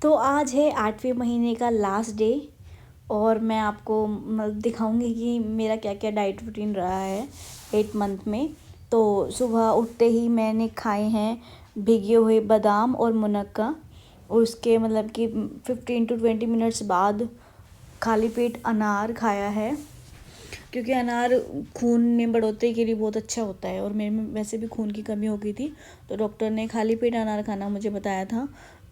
तो आज है 8वें महीने का लास्ट डे और मैं आपको दिखाऊंगी कि मेरा क्या क्या डाइट रूटीन रहा है 8 मंथ में। तो सुबह उठते ही मैंने खाए हैं भिगे हुए बादाम और मुनक्का। और उसके मतलब कि 15 to 20 मिनट्स बाद खाली पेट अनार खाया है, क्योंकि अनार खून में बढ़ोतरी के लिए बहुत अच्छा होता है और मेरे में वैसे भी खून की कमी हो गई थी। तो डॉक्टर ने खाली पेट अनार खाना मुझे बताया था,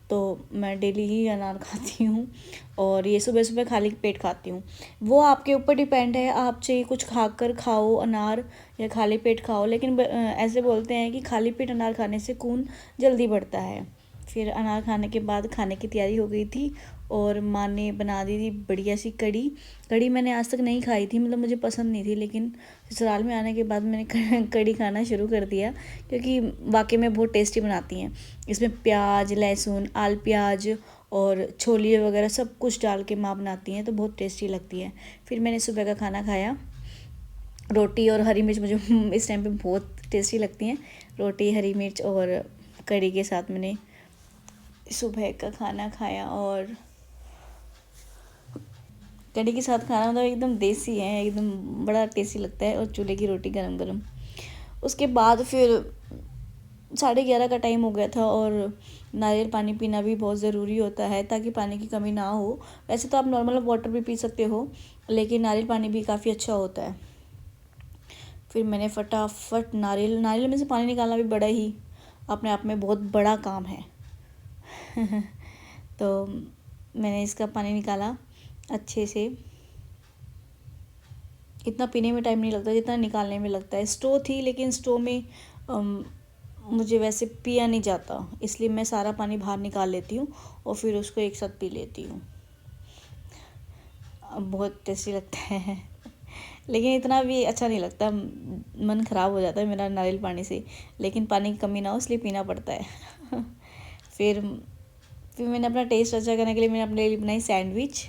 तो मैं डेली ही अनार खाती हूँ और ये सुबह सुबह खाली पेट खाती हूँ। वो आपके ऊपर डिपेंड है, आप चाहिए कुछ खाकर खाओ अनार या खाली पेट खाओ, लेकिन ऐसे बोलते हैं कि खाली पेट अनार खाने से खून जल्दी बढ़ता है। फिर अनार खाने के बाद खाने की तैयारी हो गई थी और माँ ने बना दी थी बढ़िया सी कढ़ी। कढ़ी मैंने आज तक नहीं खाई थी, मतलब मुझे पसंद नहीं थी, लेकिन ससुराल में आने के बाद मैंने कढ़ी खाना शुरू कर दिया, क्योंकि वाकई में बहुत टेस्टी बनाती हैं। इसमें प्याज, लहसुन, आल प्याज और छोले वगैरह सब कुछ डाल के माँ बनाती हैं, तो बहुत टेस्टी लगती है। फिर मैंने सुबह का खाना खाया, रोटी और हरी मिर्च मुझे इस टाइम पे बहुत टेस्टी लगती हैं। रोटी, हरी मिर्च और कढ़ी के साथ मैंने सुबह का खाना खाया। और कढ़ी के साथ खाना मतलब एकदम देसी है, एकदम बड़ा टेस्टी लगता है, और चूल्हे की रोटी गरम गरम। उसके बाद फिर 11:30 का टाइम हो गया था और नारियल पानी पीना भी बहुत ज़रूरी होता है ताकि पानी की कमी ना हो। वैसे तो आप नॉर्मल वाटर भी पी सकते हो, लेकिन नारियल पानी भी काफ़ी अच्छा होता है। फिर मैंने फटाफट नारियल में से पानी निकालना भी बड़ा ही अपने आप में बहुत बड़ा काम है। तो मैंने इसका पानी निकाला अच्छे से। इतना पीने में टाइम नहीं लगता जितना निकालने में लगता है। स्ट्रो थी, लेकिन स्ट्रो में मुझे वैसे पिया नहीं जाता, इसलिए मैं सारा पानी बाहर निकाल लेती हूँ और फिर उसको एक साथ पी लेती हूँ। बहुत टेस्टी लगता है। लेकिन इतना भी अच्छा नहीं लगता, मन ख़राब हो जाता है मेरा नारियल पानी से, लेकिन पानी की कमी ना हो इसलिए पीना पड़ता है। फिर फिर मैंने अपना टेस्ट अच्छा करने के लिए मैंने अपने लिए बनाई सैंडविच,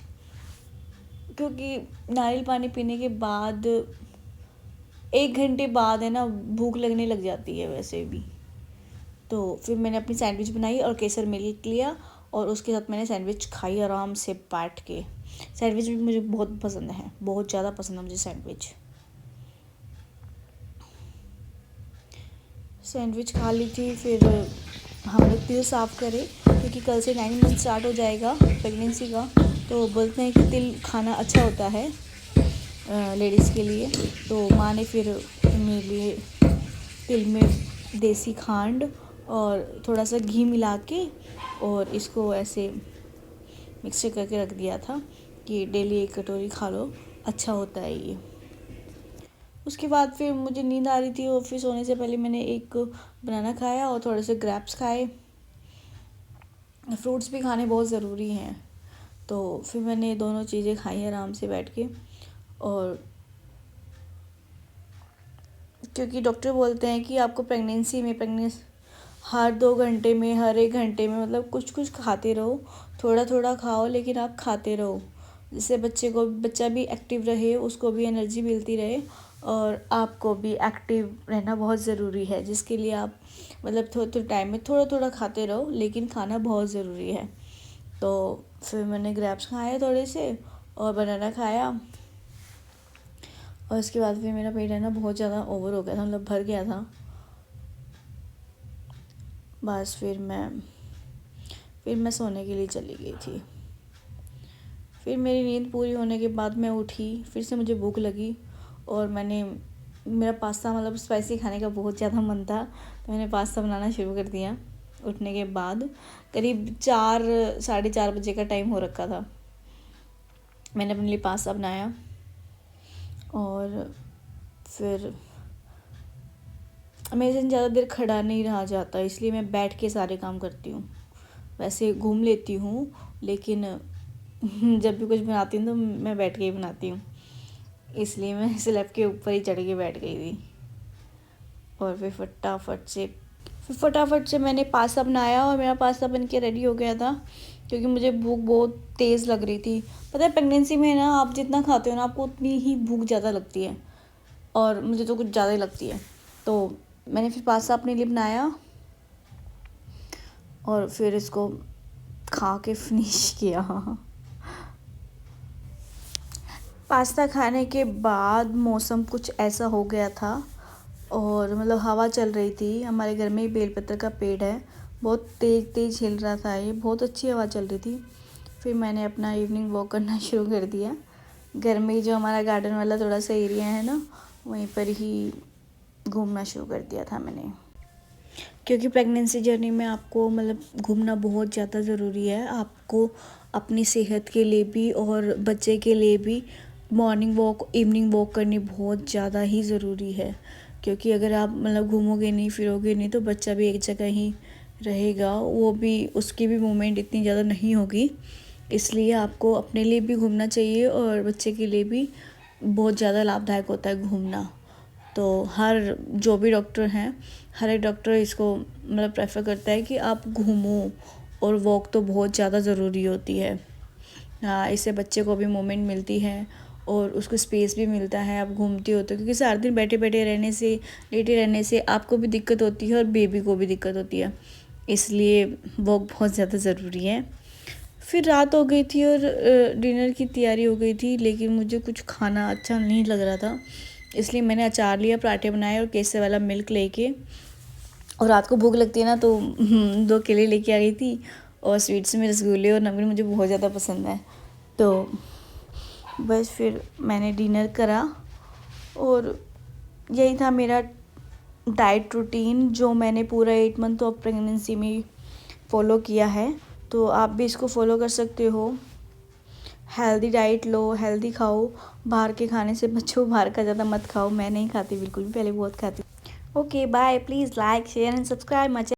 क्योंकि नारियल पानी पीने के बाद 1 घंटे बाद है ना भूख लगने लग जाती है वैसे भी। तो फिर मैंने अपनी सैंडविच बनाई और केसर मिल्क लिया और उसके साथ मैंने सैंडविच खाई आराम से बैठ के। सैंडविच भी मुझे बहुत पसंद है, बहुत ज़्यादा पसंद है मुझे सैंडविच। सैंडविच खा ली थी, फिर हम लोग तिल साफ़ करें, क्योंकि कल से 9 मंथ स्टार्ट हो जाएगा प्रेगनेंसी का। तो बोलते हैं कि तिल खाना अच्छा होता है लेडीज़ के लिए। तो माँ ने फिर मेरे लिए तिल में देसी खांड और थोड़ा सा घी मिला के और इसको ऐसे मिक्सर करके रख दिया था कि डेली 1 कटोरी खा लो, अच्छा होता है ये। उसके बाद फिर मुझे नींद आ रही थी और फिर सोने से पहले मैंने एक बनाना खाया और थोड़े से ग्रैप्स खाए। फ्रूट्स भी खाने बहुत ज़रूरी हैं। तो फिर मैंने दोनों चीज़ें खाई आराम से बैठ के। और क्योंकि डॉक्टर बोलते हैं कि आपको प्रेगनेंसी में हर 2 घंटे में, हर 1 घंटे में मतलब कुछ कुछ खाते रहो, थोड़ा थोड़ा खाओ लेकिन आप खाते रहो, जिससे बच्चा भी एक्टिव रहे, उसको भी एनर्जी मिलती रहे और आपको भी एक्टिव रहना बहुत ज़रूरी है, जिसके लिए आप मतलब थोड़े थोड़े टाइम में थोड़ा थोड़ा खाते रहो, लेकिन खाना बहुत ज़रूरी है। तो फिर मैंने ग्रैप्स खाए थोड़े से और बनाना खाया। और उसके बाद फिर मेरा पेट है ना बहुत ज़्यादा ओवर हो गया था, मतलब भर गया था। बस फिर मैं सोने के लिए चली गई थी। फिर मेरी नींद पूरी होने के बाद मैं उठी, फिर से मुझे भूख लगी और मेरा पास्ता मतलब स्पाइसी खाने का बहुत ज़्यादा मन था, तो मैंने पास्ता बनाना शुरू कर दिया। उठने के बाद करीब 4 साढ़े 4 बजे का टाइम हो रखा था। मैंने अपने लिए पास्ता बनाया और फिर मेरे से ज़्यादा देर खड़ा नहीं रहा जाता, इसलिए मैं बैठ के सारे काम करती हूँ। वैसे घूम लेती हूँ, लेकिन जब भी कुछ बनाती हूँ तो मैं बैठ के ही बनाती हूँ, इसलिए मैं स्लैब के ऊपर ही चढ़ के बैठ गई थी। और फिर फटाफट से मैंने पास्ता बनाया और मेरा पास्ता बन के रेडी हो गया था, क्योंकि मुझे भूख बहुत तेज़ लग रही थी। पता है प्रेगनेंसी में ना आप जितना खाते हो ना आपको उतनी ही भूख ज़्यादा लगती है, और मुझे तो कुछ ज़्यादा ही लगती है। तो मैंने फिर पास्ता अपने लिए बनाया और फिर इसको खा के फिनिश किया। पास्ता खाने के बाद मौसम कुछ ऐसा हो गया था और मतलब हवा चल रही थी। हमारे घर में ही बेलपत्र का पेड़ है, बहुत तेज़ तेज़ हिल रहा था ये, बहुत अच्छी हवा चल रही थी। फिर मैंने अपना इवनिंग वॉक करना शुरू कर दिया। घर में ही जो हमारा गार्डन वाला थोड़ा सा एरिया है ना, वहीं पर ही घूमना शुरू कर दिया था मैंने। क्योंकि प्रेगनेंसी जर्नी में आपको मतलब घूमना बहुत ज़्यादा ज़रूरी है। आपको अपनी सेहत के लिए भी और बच्चे के लिए भी मॉर्निंग वॉक इवनिंग वॉक करनी बहुत ज़्यादा ही ज़रूरी है। क्योंकि अगर आप मतलब घूमोगे नहीं फिरोगे नहीं तो बच्चा भी एक जगह ही रहेगा, वो भी उसकी भी मूवमेंट इतनी ज़्यादा नहीं होगी। इसलिए आपको अपने लिए भी घूमना चाहिए और बच्चे के लिए भी बहुत ज़्यादा लाभदायक होता है घूमना। तो जो भी डॉक्टर हैं, हर एक डॉक्टर इसको मतलब प्रेफर करता है कि आप घूमो, और वॉक तो बहुत ज़्यादा ज़रूरी होती है। हाँ, इससे बच्चे को भी मूवमेंट मिलती है और उसको स्पेस भी मिलता है। आप घूमते हो तो, क्योंकि सारा दिन बैठे बैठे रहने से, लेटे रहने से आपको भी दिक्कत होती है और बेबी को भी दिक्कत होती है। इसलिए वॉक बहुत ज़्यादा ज़रूरी है। फिर रात हो गई थी और डिनर की तैयारी हो गई थी, लेकिन मुझे कुछ खाना अच्छा नहीं लग रहा था। इसलिए मैंने अचार लिया, पराठे बनाए और केसर वाला मिल्क लेके, और रात को भूख लगती है ना तो 2 केले लेके आ गई थी। और स्वीट्स में रसगुल्ले और नमकीन मुझे बहुत ज़्यादा पसंद है। तो बस फिर मैंने डिनर करा और यही था मेरा डाइट रूटीन जो मैंने पूरा 8 मंथ ऑफ प्रेगनेंसी में फ़ॉलो किया है। तो आप भी इसको फॉलो कर सकते हो। हेल्दी डाइट लो, हेल्दी खाओ, बाहर के खाने से बचो, बाहर का ज़्यादा मत खाओ। मैं नहीं खाती बिल्कुल भी, पहले बहुत खाती। Okay bye, please like share and subscribe my channel.